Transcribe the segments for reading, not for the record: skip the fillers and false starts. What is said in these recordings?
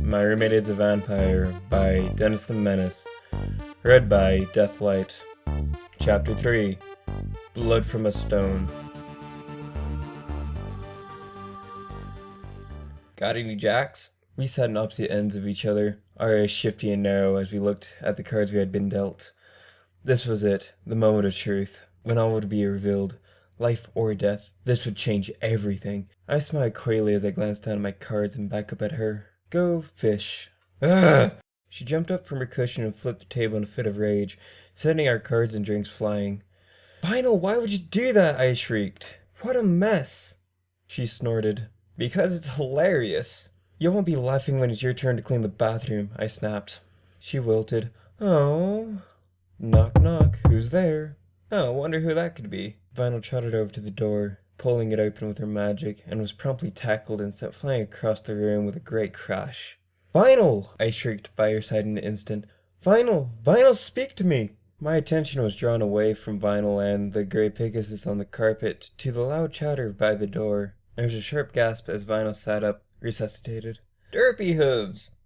My Roommate is a Vampire by Dennis the Menace. Read by Deathlight. Chapter 3 Blood from a Stone. Got any jacks? We sat on opposite ends of each other, our eyes shifty and narrow as we looked at the cards we had been dealt. This was it, the moment of truth, when all would be revealed. Life or death, this would change everything. I smiled coyly as I glanced down at my cards and back up at her. Go fish. Ugh! She jumped up from her cushion and flipped the table in a fit of rage, sending our cards and drinks flying. Vinyl, why would you do that? I shrieked. What a mess! She snorted. Because it's hilarious. You won't be laughing when it's your turn to clean the bathroom, I snapped. She wilted. Oh. Knock knock, who's there? Oh, wonder who that could be. Vinyl trotted over to the door, pulling it open with her magic, and was promptly tackled and sent flying across the room with a great crash. Vinyl! I shrieked by her side in an instant. Vinyl! Vinyl, speak to me! My attention was drawn away from Vinyl and the grey Pegasus on the carpet to the loud chatter by the door. There was a sharp gasp as Vinyl sat up, resuscitated. Derpy hooves!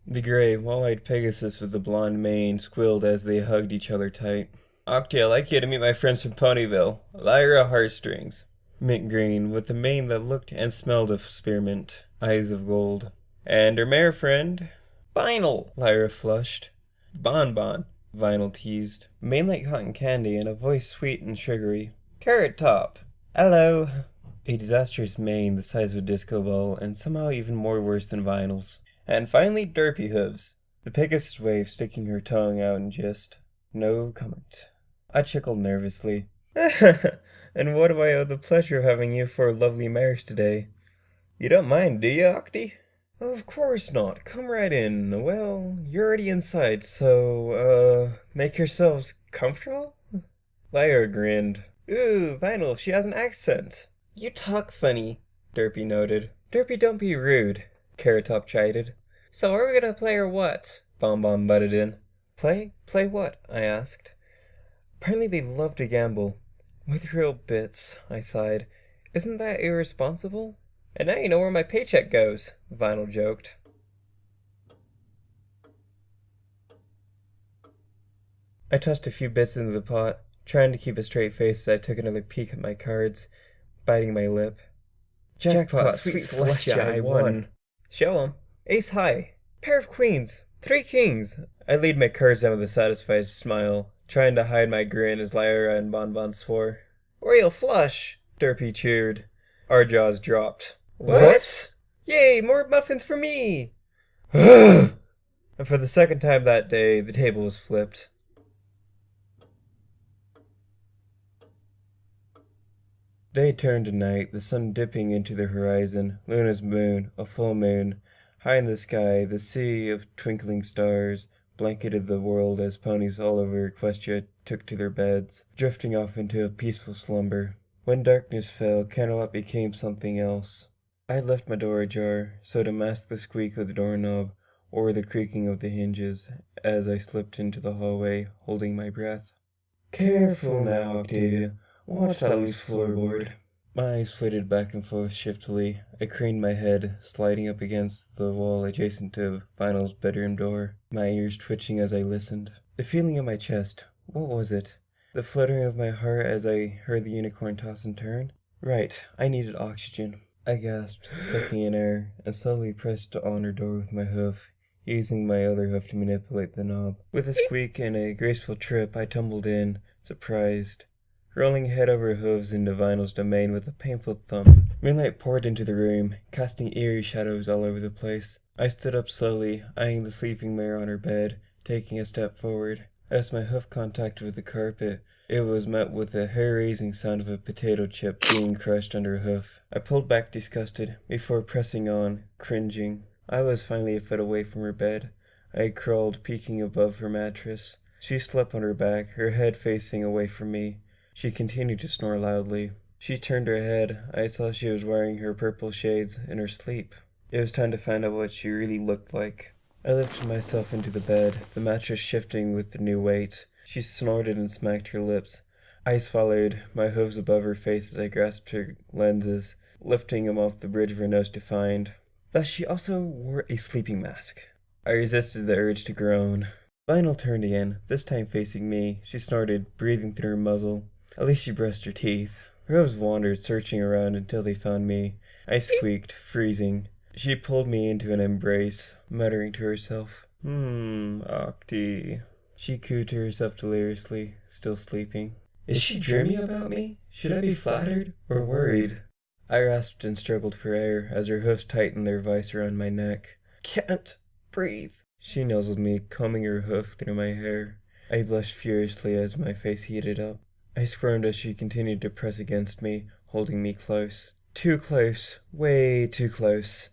The grey, wall-eyed Pegasus with the blonde mane squealed as they hugged each other tight. Octi, I'd like you to meet my friends from Ponyville, Lyra Heartstrings. Mint green, with a mane that looked and smelled of spearmint, eyes of gold. And her mare friend, Vinyl, Lyra flushed. Bonbon, Vinyl teased. Mane like cotton candy and a voice sweet and sugary. Carrot Top. Hello. A disastrous mane the size of a disco ball and somehow even more worse than Vinyl's. And finally Derpy Hooves. The Pegasus waved, sticking her tongue out in jest. No comment. I chuckled nervously. And what do I owe the pleasure of having you for a lovely marriage today? You don't mind, do you, Octi? Of course not. Come right in. Well, you're already inside, so, make yourselves comfortable? Lyra grinned. Ooh, Vinyl, she has an accent. You talk funny, Derpy noted. Derpy, don't be rude, Carrot Top chided. So are we gonna play or what? Bonbon butted in. Play? Play what? I asked. Apparently they love to gamble. With real bits, I sighed. Isn't that irresponsible? And now you know where my paycheck goes, Vinyl joked. I tossed a few bits into the pot, trying to keep a straight face as I took another peek at my cards, biting my lip. Jackpot, sweet Celestia, I won. Show 'em. Ace high. Pair of queens. 3 kings. I laid my cards down with a satisfied smile, trying to hide my grin as Lyra and Bonbon swore. Royal flush, Derpy cheered. Our jaws dropped. What? Yay, more muffins for me! And for the second time that day, the table was flipped. Day turned to night, the sun dipping into the horizon, Luna's moon, a full moon. High in the sky, the sea of twinkling stars blanketed the world as ponies all over Equestria took to their beds, drifting off into a peaceful slumber. When darkness fell, Candlelight became something else. I left my door ajar, so to mask the squeak of the doorknob or the creaking of the hinges as I slipped into the hallway, holding my breath. Careful now, Octavia. Watch that loose floorboard. My eyes flitted back and forth shiftily. I craned my head, sliding up against the wall adjacent to Vinyl's bedroom door, my ears twitching as I listened. The feeling in my chest, what was it? The fluttering of my heart as I heard the unicorn toss and turn? Right, I needed oxygen. I gasped, sucking in air, and slowly pressed on her door with my hoof, using my other hoof to manipulate the knob. With a squeak and a graceful trip, I tumbled in, surprised, rolling head over hooves into Vinyl's domain with a painful thump. Moonlight poured into the room, casting eerie shadows all over the place. I stood up slowly, eyeing the sleeping mare on her bed, taking a step forward. As my hoof contacted with the carpet, it was met with the hair-raising sound of a potato chip being crushed under a hoof. I pulled back disgusted, before pressing on, cringing. I was finally a foot away from her bed. I crawled, peeking above her mattress. She slept on her back, her head facing away from me. She continued to snore loudly. She turned her head. I saw she was wearing her purple shades in her sleep. It was time to find out what she really looked like. I lifted myself into the bed, the mattress shifting with the new weight. She snorted and smacked her lips. Ice followed, my hooves above her face as I grasped her lenses, lifting them off the bridge of her nose to find Thus she also wore a sleeping mask. I resisted the urge to groan. Vinyl turned again, this time facing me. She snorted, breathing through her muzzle. At least she brushed her teeth. Her hooves wandered, searching around until they found me. I squeaked, freezing. She pulled me into an embrace, muttering to herself, Octi. She cooed to herself deliriously, still sleeping. Is she dreaming about me? Should I be flattered or worried? I rasped and struggled for air as her hoofs tightened their vice around my neck. Can't breathe. She nuzzled me, combing her hoof through my hair. I blushed furiously as my face heated up. I squirmed as she continued to press against me, holding me close. Too close. Way too close.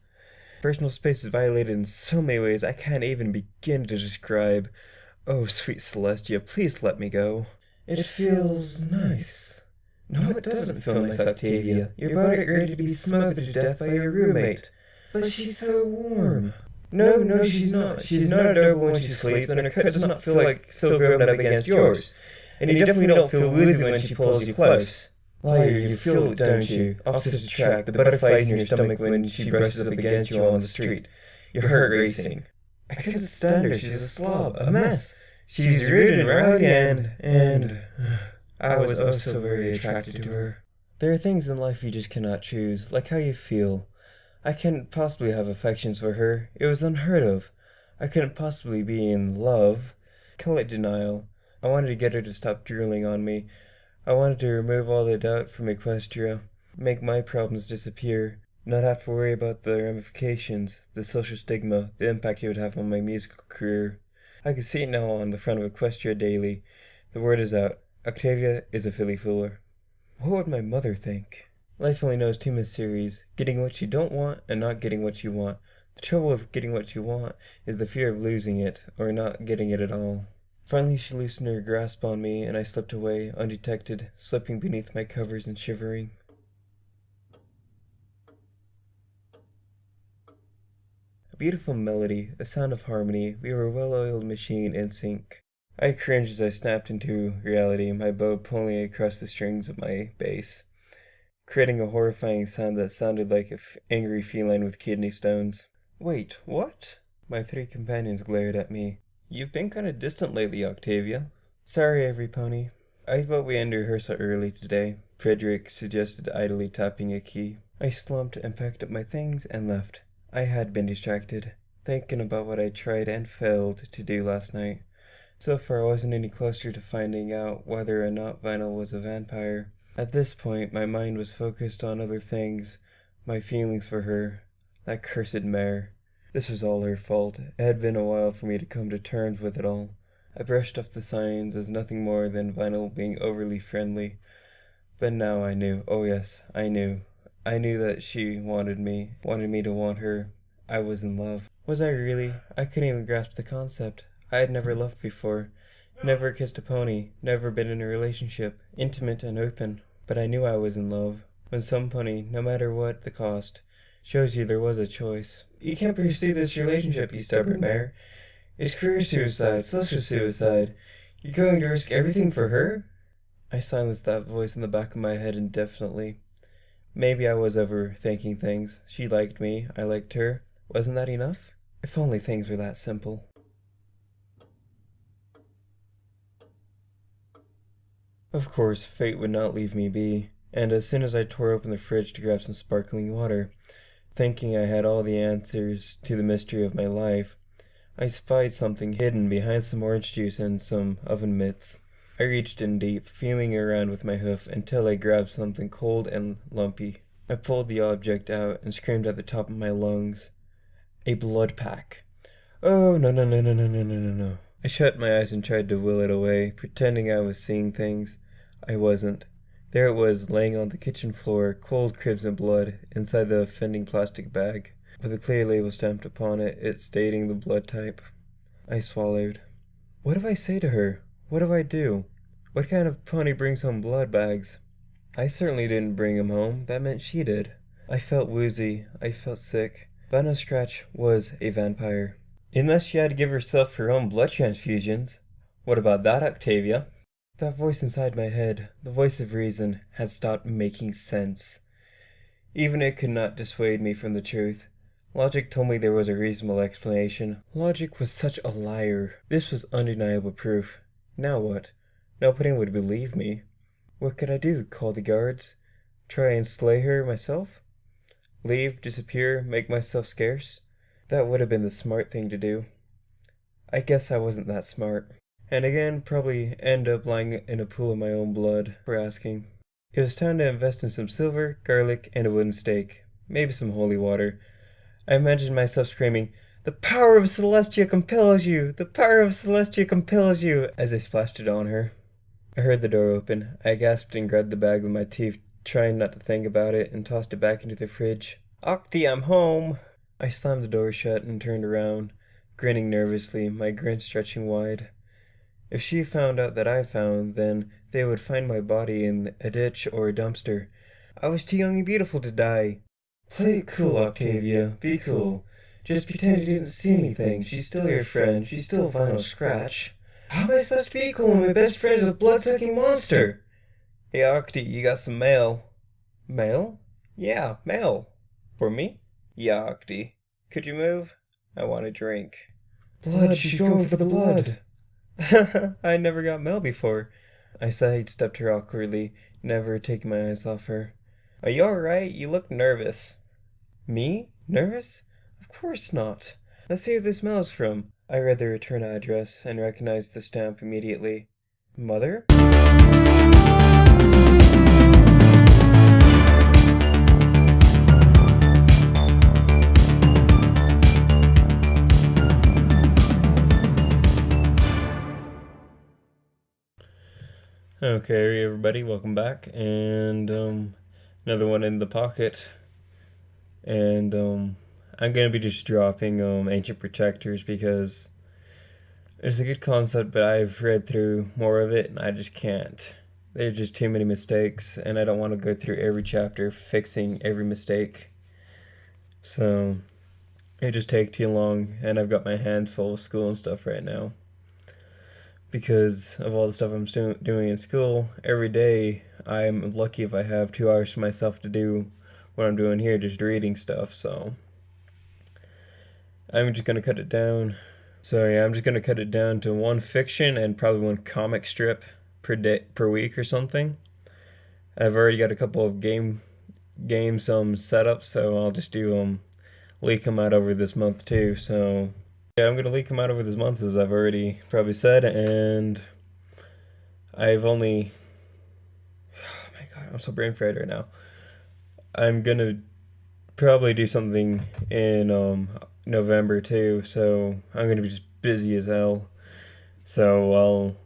Personal space is violated in so many ways I can't even begin to describe. Oh, sweet Celestia, please let me go. It feels nice. No, it doesn't feel nice, Octavia. Your body ready to be smothered to death by your roommate. But she's so warm. No, she's not. She's not adorable when she sleeps, and her cut does not feel like silk rubbed up against yours. And you definitely don't feel woozy when she pulls you close. Liar, you feel it, don't you? Opposite attract, the butterflies in your stomach when she brushes up against you on the street. Your heart racing. I couldn't stand her, she's a slob, a mess. She's rude and rowdy and I was oh so very attracted to her. There are things in life you just cannot choose, like how you feel. I couldn't possibly have affections for her. It was unheard of. I couldn't possibly be in love. Call it denial. I wanted to get her to stop drooling on me. I wanted to remove all the doubt from Equestria, make my problems disappear, not have to worry about the ramifications, the social stigma, the impact it would have on my musical career. I could see it now on the front of Equestria Daily. The word is out. Octavia is a filly fooler. What would my mother think? Life only knows two mysteries, getting what you don't want and not getting what you want. The trouble with getting what you want is the fear of losing it, or not getting it at all. Finally she loosened her grasp on me, and I slipped away, undetected, slipping beneath my covers and shivering. A beautiful melody, a sound of harmony, we were a well-oiled machine in sync. I cringed as I snapped into reality, my bow pulling across the strings of my bass, creating a horrifying sound that sounded like an angry feline with kidney stones. Wait, what? My three companions glared at me. You've been kind of distant lately, Octavia. Sorry, every pony. I thought we end rehearsal early today, Frederick suggested, idly tapping a key. I slumped and packed up my things and left. I had been distracted, thinking about what I tried and failed to do last night. So far I wasn't any closer to finding out whether or not Vinyl was a vampire. At this point, my mind was focused on other things, my feelings for her, that cursed mare. This was all her fault. It had been a while for me to come to terms with it all. I brushed off the signs as nothing more than Vinyl being overly friendly. But now I knew. Oh yes, I knew. I knew that she wanted me to want her. I was in love. Was I really? I couldn't even grasp the concept. I had never loved before. Never kissed a pony. Never been in a relationship, intimate and open. But I knew I was in love. When some pony, no matter what the cost, shows you there was a choice. You can't pursue this relationship, you stubborn mare. It's career suicide, social suicide. You're going to risk everything for her? I silenced that voice in the back of my head indefinitely. Maybe I was overthinking things. She liked me, I liked her. Wasn't that enough? If only things were that simple. Of course, fate would not leave me be, and as soon as I tore open the fridge to grab some sparkling water, thinking I had all the answers to the mystery of my life, I spied something hidden behind some orange juice and some oven mitts. I reached in deep, feeling around with my hoof until I grabbed something cold and lumpy. I pulled the object out and screamed at the top of my lungs. A blood pack. Oh, no. I shut my eyes and tried to will it away, pretending I was seeing things. I wasn't. There it was, laying on the kitchen floor, cold crimson blood, inside the offending plastic bag, with a clear label stamped upon it, it stating the blood type. I swallowed. What do I say to her? What do I do? What kind of pony brings home blood bags? I certainly didn't bring him home. That meant she did. I felt woozy. I felt sick. Vanna Scratch was a vampire. Unless she had to give herself her own blood transfusions. What about that, Octavia? That voice inside my head, the voice of reason, had stopped making sense. Even it could not dissuade me from the truth. Logic told me there was a reasonable explanation. Logic was such a liar. This was undeniable proof. Now what? Nobody would believe me. What could I do? Call the guards? Try and slay her myself? Leave, disappear, make myself scarce? That would have been the smart thing to do. I guess I wasn't that smart. And again, probably end up lying in a pool of my own blood for asking. It was time to invest in some silver, garlic, and a wooden stake. Maybe some holy water. I imagined myself screaming, "The power of Celestia compels you! The power of Celestia compels you!" as I splashed it on her. I heard the door open. I gasped and grabbed the bag with my teeth, trying not to think about it, and tossed it back into the fridge. "Octi, I'm home!" I slammed the door shut and turned around, grinning nervously, my grin stretching wide. If she found out that I found, then they would find my body in a ditch or a dumpster. I was too young and beautiful to die. Play it cool, Octavia. Be cool. Just pretend you didn't see anything. She's still your friend. She's still Vinyl Scratch. How am I supposed to be cool when my best friend is a blood-sucking monster? Hey, Octi, you got some mail. Mail? Yeah, mail. For me? Yeah, Octi. Could you move? I want a drink. Blood, she's going for the blood. I never got mail before. I sidestepped her awkwardly, never taking my eyes off her. Are you alright? You look nervous. Me? Nervous? Of course not. Let's see who this mail is from. I read the return address and recognized the stamp immediately. Mother? Okay, everybody, welcome back, and another one in the pocket, and I'm gonna be just dropping Ancient Protectors because it's a good concept, but I've read through more of it and I just can't. There's just too many mistakes, and I don't want to go through every chapter fixing every mistake, so it just takes too long, and I've got my hands full of school and stuff right now. Because of all the stuff I'm doing in school, every day I'm lucky if I have 2 hours to myself to do what I'm doing here, just reading stuff, so I'm just going to cut it down. So yeah, I'm just going to cut it down to 1 fiction and probably 1 comic strip per week or something. I've already got a couple of games set up, so I'll just do leak them out over this month too, so yeah, I'm going to leak them out over this month, as I've already probably said, and I've only... Oh my god, I'm so brain fried right now. I'm going to probably do something in November too, so I'm going to be just busy as hell. So I'll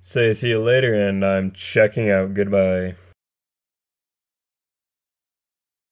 say see you later, and I'm checking out. Goodbye.